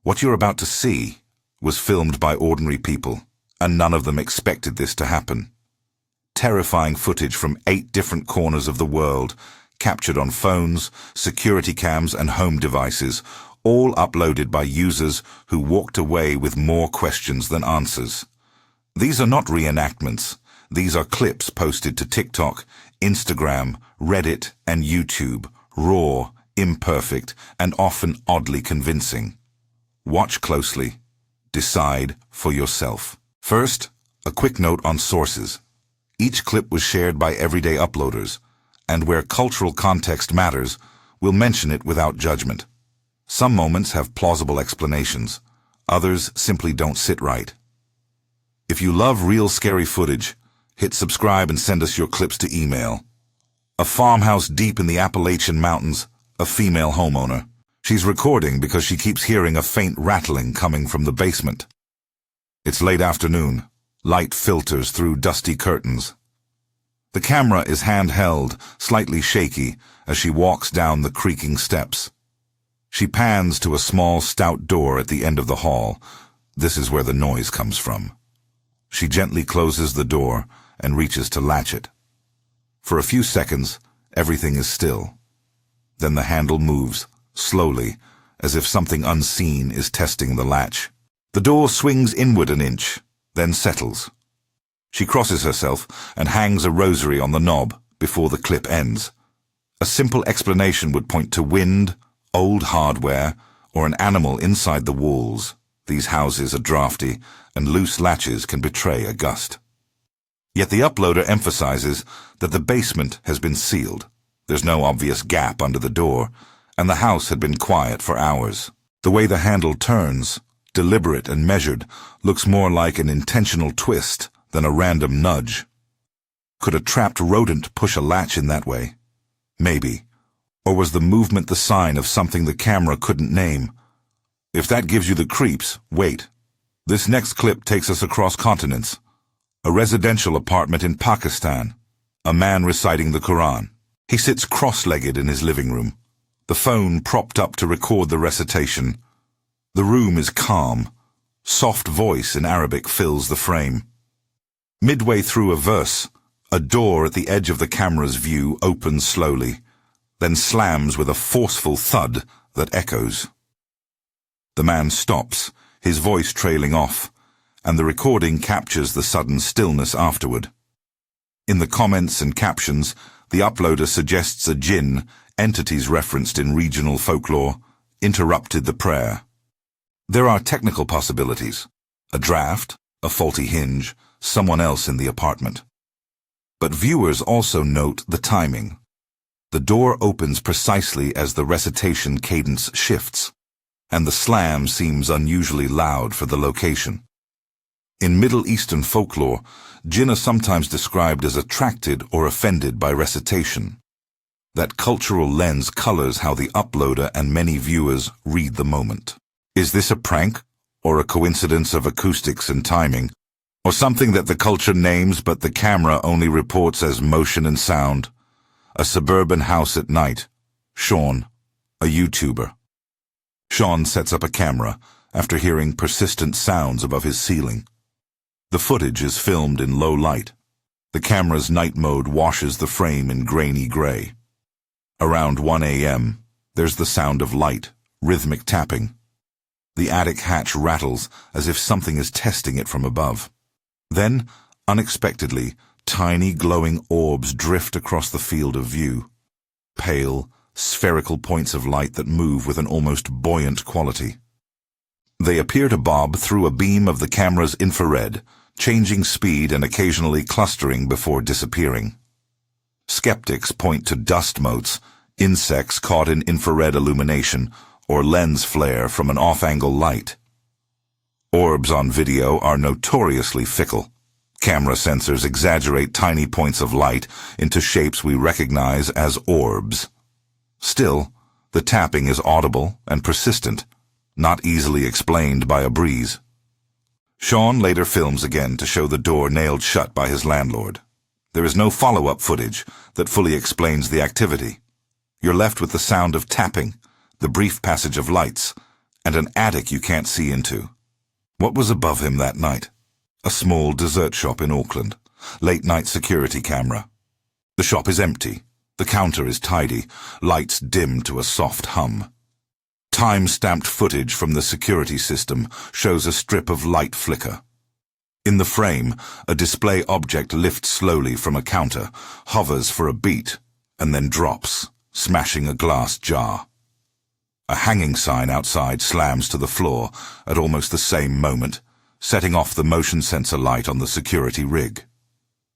What you're about to see was filmed by ordinary people, and none of them expected this to happen. Terrifying footage from 8 different corners of the world, captured on phones, security cams, and home devices, all uploaded by users who walked away with more questions than answers. These are not reenactments. These are clips posted to TikTok, Instagram, Reddit, and YouTube, raw, imperfect, and often oddly convincing. Watch closely. Decide for yourself. First, a quick note on sources. Each clip was shared by everyday uploaders, and where cultural context matters, we'll mention it without judgment. Some moments have plausible explanations. Others simply don't sit right. If you love real scary footage, hit subscribe and send us your clips to email. A farmhouse deep in the Appalachian Mountains, a female homeowner. She's recording because she keeps hearing a faint rattling coming from the basement. It's late afternoon. Light filters through dusty curtains. The camera is handheld, slightly shaky, as she walks down the creaking steps. She pans to a small, stout door at the end of the hall. This is where the noise comes from. She gently closes the door and reaches to latch it. For a few seconds, everything is still. Then the handle moves, slowly, as if something unseen is testing the latch. The door swings inward an inch, then settles. She crosses herself and hangs a rosary on the knob before the clip ends. A simple explanation would point to wind, old hardware, or an animal inside the walls. These houses are drafty, and loose latches can betray a gust. Yet the uploader emphasizes that the basement has been sealed. There's no obvious gap under the door, and the house had been quiet for hours. The way the handle turns, deliberate and measured, looks more like an intentional twist than a random nudge. Could a trapped rodent push a latch in that way? Maybe. Or was the movement the sign of something the camera couldn't name? If that gives you the creeps, wait. This next clip takes us across continents. A residential apartment in Pakistan. A man reciting the Quran. He sits cross-legged in his living room, the phone propped up to record the recitation. The room is calm. Soft voice in Arabic fills the frame. Midway through a verse, a door at the edge of the camera's view opens slowly, then slams with a forceful thud that echoes. The man stops, his voice trailing off, and the recording captures the sudden stillness afterward. In the comments and captions, the uploader suggests a jinn, entities referenced in regional folklore, interrupted the prayer. There are technical possibilities. A draft, a faulty hinge, someone else in the apartment. But viewers also note the timing. The door opens precisely as the recitation cadence shifts, and the slam seems unusually loud for the location. In Middle Eastern folklore, jinn are sometimes described as attracted or offended by recitation. That cultural lens colors how the uploader and many viewers read the moment. Is this a prank, or a coincidence of acoustics and timing, or something that the culture names but the camera only reports as motion and sound? A suburban house at night. Sean, a YouTuber. Sean sets up a camera after hearing persistent sounds above his ceiling. The footage is filmed in low light. The camera's night mode washes the frame in grainy gray. Around 1 a.m., there's the sound of light, rhythmic tapping. The attic hatch rattles as if something is testing it from above. Then, unexpectedly, tiny glowing orbs drift across the field of view. Pale, spherical points of light that move with an almost buoyant quality. They appear to bob through a beam of the camera's infrared, changing speed and occasionally clustering before disappearing. Skeptics point to dust motes, insects caught in infrared illumination, or lens flare from an off-angle light. Orbs on video are notoriously fickle. Camera sensors exaggerate tiny points of light into shapes we recognize as orbs. Still, the tapping is audible and persistent, not easily explained by a breeze. Sean later films again to show the door nailed shut by his landlord. There is no follow-up footage that fully explains the activity. You're left with the sound of tapping, the brief passage of lights, and an attic you can't see into. What was above him that night? A small dessert shop in Auckland. Late-night security camera. The shop is empty. The counter is tidy. Lights dim to a soft hum. Time-stamped footage from the security system shows a strip of light flicker. In the frame, a display object lifts slowly from a counter, hovers for a beat, and then drops, smashing a glass jar. A hanging sign outside slams to the floor at almost the same moment, setting off the motion sensor light on the security rig.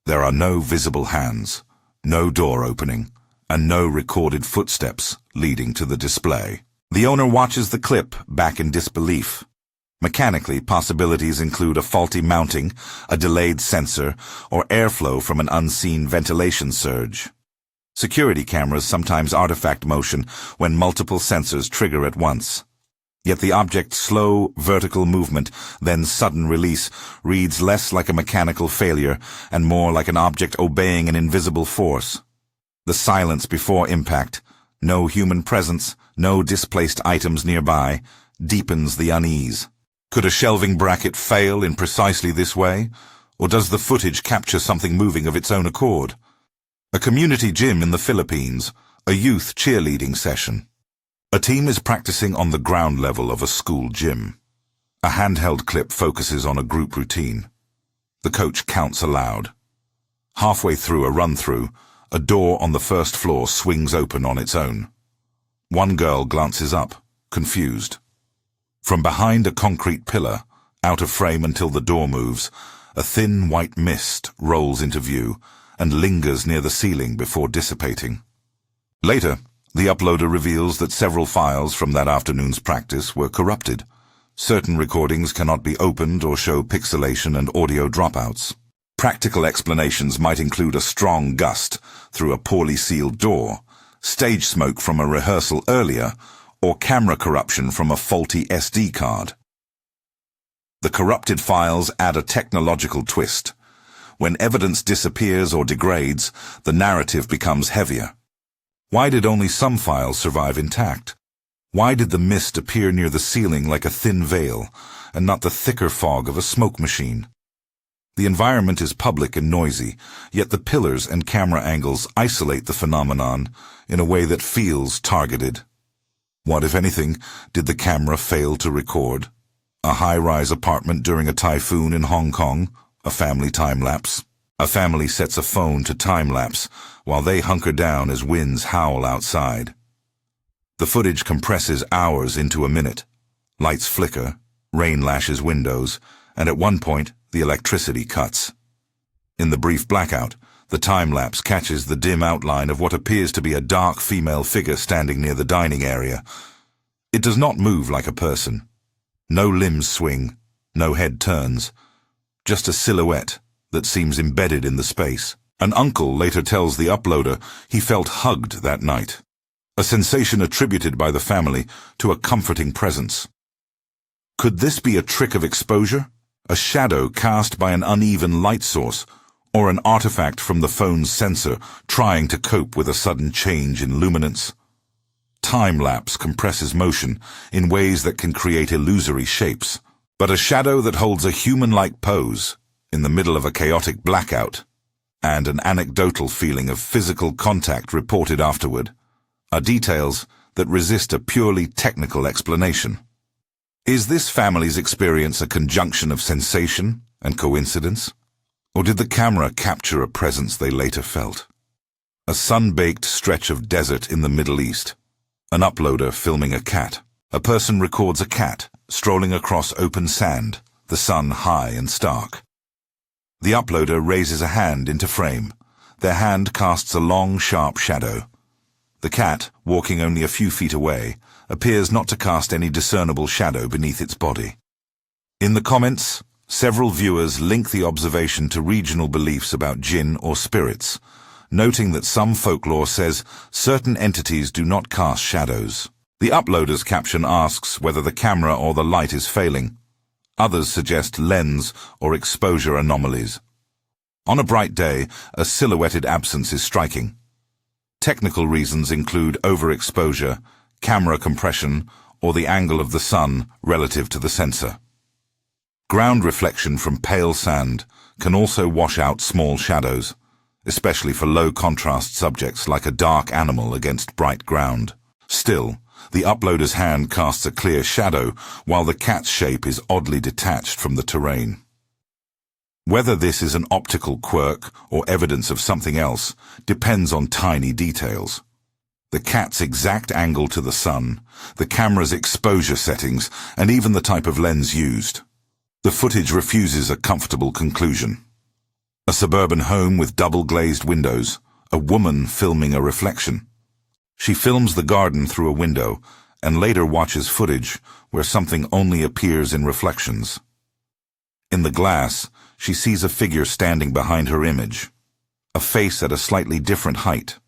There are no visible hands, no door opening, and no recorded footsteps leading to the display. The owner watches the clip, back in disbelief. Mechanically, possibilities include a faulty mounting, a delayed sensor, or airflow from an unseen ventilation surge. Security cameras sometimes artifact motion when multiple sensors trigger at once. Yet the object's slow, vertical movement, then sudden release, reads less like a mechanical failure and more like an object obeying an invisible force. The silence before impact, no human presence, no displaced items nearby, deepens the unease. Could a shelving bracket fail in precisely this way? Or does the footage capture something moving of its own accord? A community gym in the Philippines, a youth cheerleading session. A team is practicing on the ground level of a school gym. A handheld clip focuses on a group routine. The coach counts aloud. Halfway through a run-through, a door on the first floor swings open on its own. One girl glances up, confused. From behind a concrete pillar, out of frame until the door moves, a thin white mist rolls into view and lingers near the ceiling before dissipating. Later, the uploader reveals that several files from that afternoon's practice were corrupted. Certain recordings cannot be opened or show pixelation and audio dropouts. Practical explanations might include a strong gust through a poorly sealed door, stage smoke from a rehearsal earlier, or camera corruption from a faulty SD card. The corrupted files add a technological twist. When evidence disappears or degrades, the narrative becomes heavier. Why did only some files survive intact? Why did the mist appear near the ceiling like a thin veil, and not the thicker fog of a smoke machine? The environment is public and noisy, yet the pillars and camera angles isolate the phenomenon in a way that feels targeted. What, if anything, did the camera fail to record? A high-rise apartment during a typhoon in Hong Kong? A family time-lapse? A family sets a phone to time-lapse while they hunker down as winds howl outside. The footage compresses hours into a minute. Lights flicker, rain lashes windows, and at one point, the electricity cuts. In the brief blackout, the time-lapse catches the dim outline of what appears to be a dark female figure standing near the dining area. It does not move like a person. No limbs swing, no head turns. Just a silhouette that seems embedded in the space. An uncle later tells the uploader he felt hugged that night, a sensation attributed by the family to a comforting presence. Could this be a trick of exposure? A shadow cast by an uneven light source, or an artifact from the phone's sensor trying to cope with a sudden change in luminance? Time-lapse compresses motion in ways that can create illusory shapes, but a shadow that holds a human-like pose in the middle of a chaotic blackout, and an anecdotal feeling of physical contact reported afterward, are details that resist a purely technical explanation. Is this family's experience a conjunction of sensation and coincidence? Or did the camera capture a presence they later felt? A sun-baked stretch of desert in the Middle East. An uploader filming a cat. A person records a cat strolling across open sand, the sun high and stark. The uploader raises a hand into frame. Their hand casts a long, sharp shadow. The cat, walking only a few feet away, appears not to cast any discernible shadow beneath its body. In the comments, several viewers link the observation to regional beliefs about jinn or spirits, noting that some folklore says certain entities do not cast shadows. The uploader's caption asks whether the camera or the light is failing. Others suggest lens or exposure anomalies. On a bright day, a silhouetted absence is striking. Technical reasons include overexposure, camera compression, or the angle of the sun relative to the sensor. Ground reflection from pale sand can also wash out small shadows, especially for low-contrast subjects like a dark animal against bright ground. Still, the uploader's hand casts a clear shadow, while the cat's shape is oddly detached from the terrain. Whether this is an optical quirk or evidence of something else depends on tiny details. The cat's exact angle to the sun, the camera's exposure settings, and even the type of lens used. The footage refuses a comfortable conclusion. A suburban home with double-glazed windows, a woman filming a reflection. She films the garden through a window and later watches footage where something only appears in reflections. In the glass, she sees a figure standing behind her image, a face at a slightly different height,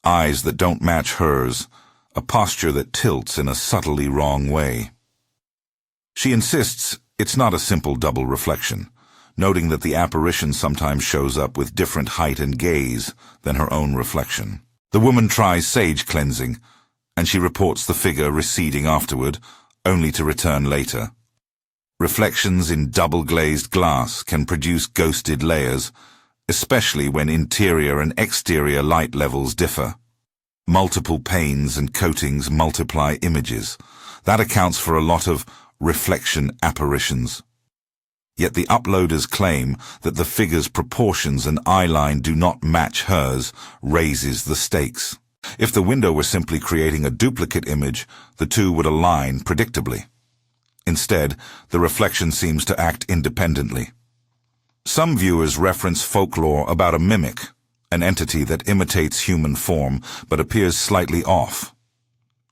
eyes that don't match hers, a posture that tilts in a subtly wrong way. She insists it's not a simple double reflection, noting that the apparition sometimes shows up with different height and gaze than her own reflection. The woman tries sage cleansing, and she reports the figure receding afterward, only to return later. Reflections in double-glazed glass can produce ghosted layers, especially when interior and exterior light levels differ. Multiple panes and coatings multiply images. That accounts for a lot of reflection apparitions. Yet the uploaders claim that the figure's proportions and eyeline do not match hers raises the stakes. If the window were simply creating a duplicate image, the two would align predictably. Instead, the reflection seems to act independently. Some viewers reference folklore about a mimic, an entity that imitates human form but appears slightly off.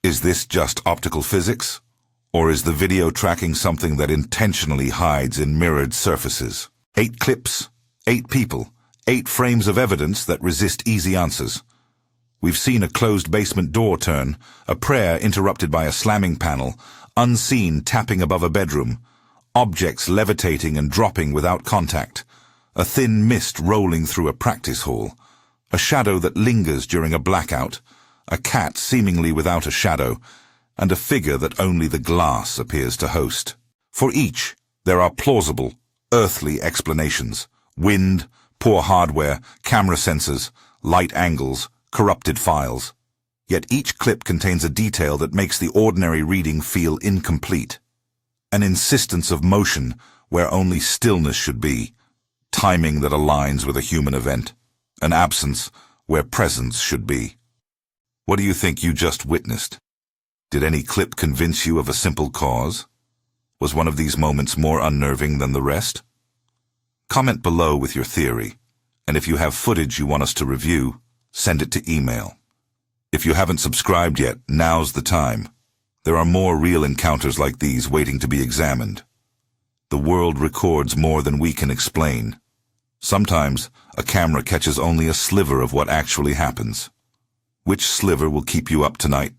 Is this just optical physics? Or is the video tracking something that intentionally hides in mirrored surfaces? 8 clips, 8 people, 8 frames of evidence that resist easy answers. We've seen a closed basement door turn, a prayer interrupted by a slamming panel, unseen tapping above a bedroom, objects levitating and dropping without contact, a thin mist rolling through a practice hall, a shadow that lingers during a blackout, a cat seemingly without a shadow, and a figure that only the glass appears to host. For each, there are plausible, earthly explanations: wind, poor hardware, camera sensors, light angles, corrupted files. Yet each clip contains a detail that makes the ordinary reading feel incomplete. An insistence of motion where only stillness should be, timing that aligns with a human event, an absence where presence should be. What do you think you just witnessed? Did any clip convince you of a simple cause? Was one of these moments more unnerving than the rest? Comment below with your theory, and if you have footage you want us to review, send it to email. If you haven't subscribed yet, now's the time. There are more real encounters like these waiting to be examined. The world records more than we can explain. Sometimes, a camera catches only a sliver of what actually happens. Which sliver will keep you up tonight?